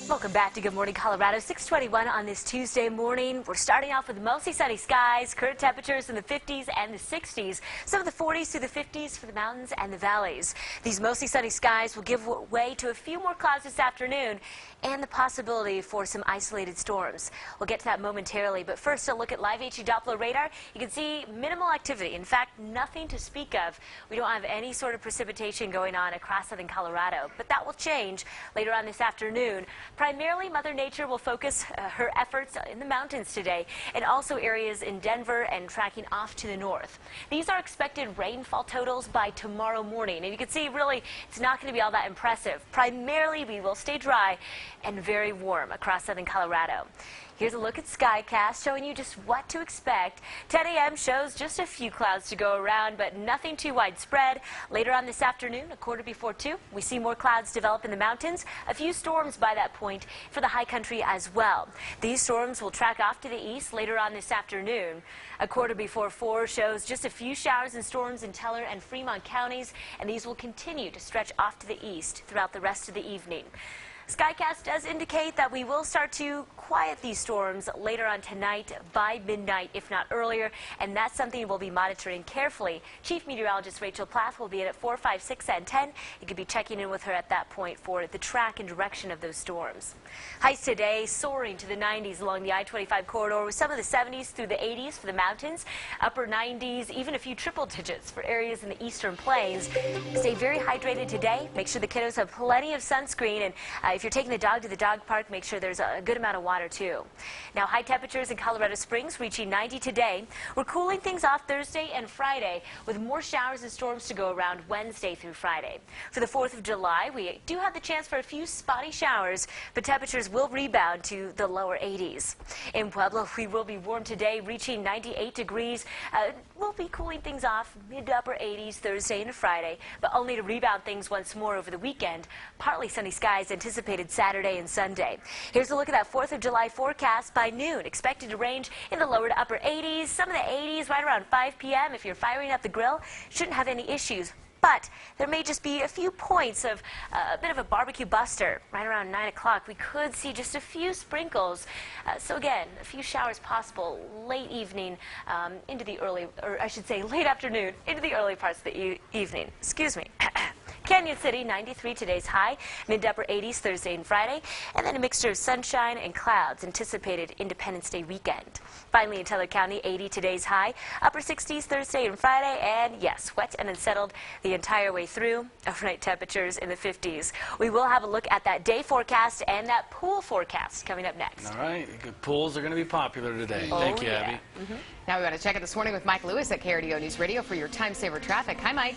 Welcome back to Good Morning Colorado, 6:21 on this Tuesday morning. We're starting off with mostly sunny skies, current temperatures in the 50s and the 60s, some of the 40s through the 50s for the mountains and the valleys. These mostly sunny skies will give way to a few more clouds this afternoon and the possibility for some isolated storms. We'll get to that momentarily, but first a look at live HE Doppler radar. You can see minimal activity. In fact, nothing to speak of. We don't have any sort of precipitation going on across southern Colorado, but that will change later on this afternoon. Primarily, Mother Nature will focus her efforts in the mountains today and also areas in Denver and tracking off to the north. These are expected rainfall totals by tomorrow morning. And you can see, really, it's not going to be all that impressive. Primarily, we will stay dry and very warm across southern Colorado. Here's a look at SkyCast showing you just what to expect. 10 a.m. shows just a few clouds to go around, but nothing too widespread. Later on this afternoon, a quarter before 2, we see more clouds develop in the mountains. A few storms by that point for the high country as well. These storms will track off to the east later on this afternoon. A quarter before 4 shows just a few showers and storms in Teller and Fremont counties, and these will continue to stretch off to the east throughout the rest of the evening. SkyCast does indicate that we will start to quiet these storms later on tonight by midnight, if not earlier, and that's something we'll be monitoring carefully. Chief Meteorologist Rachel Plath will be in at 4, 5, 6, and 10. You could be checking in with her at that point for the track and direction of those storms. Highs today soaring to the 90s along the I-25 corridor with some of the 70s through the 80s for the mountains, upper 90s, even a few triple digits for areas in the eastern plains. Stay very hydrated today. Make sure the kiddos have plenty of sunscreen, and if you're taking the dog to the dog park, make sure there's a good amount of water too. Now, high temperatures in Colorado Springs reaching 90 today. We're cooling things off Thursday and Friday with more showers and storms to go around Wednesday through Friday. For the 4th of July, we do have the chance for a few spotty showers, but temperatures will rebound to the lower 80s. In Pueblo, we will be warm today, reaching 98 degrees. We'll be cooling things off mid to upper 80s Thursday and Friday, but only to rebound things once more over the weekend. Partly sunny skies anticipated Saturday and Sunday. Here's a look at that 4th of July forecast by noon. Expected to range in the lower to upper 80s, some of the 80s right around 5 p.m. If you're firing up the grill, shouldn't have any issues. But there may just be a few points of a bit of a barbecue buster. Right around 9 o'clock, we could see just a few sprinkles. So again, a few showers possible late evening into the early, or I should say late afternoon into the early parts of the evening. Excuse me. Canyon City, 93 today's high, mid to upper 80s Thursday and Friday, and then a mixture of sunshine and clouds anticipated Independence Day weekend. Finally, in Teller County, 80 today's high, upper 60s Thursday and Friday, and yes, wet and unsettled the entire way through. Overnight temperatures in the 50s. We will have a look at that day forecast and that pool forecast coming up next. All right, pools are going to be popular today. Oh, Thank you, yeah. Abby. Now we want to check it this morning with Mike Lewis at KRDO News Radio for your time saver traffic. Hi, Mike.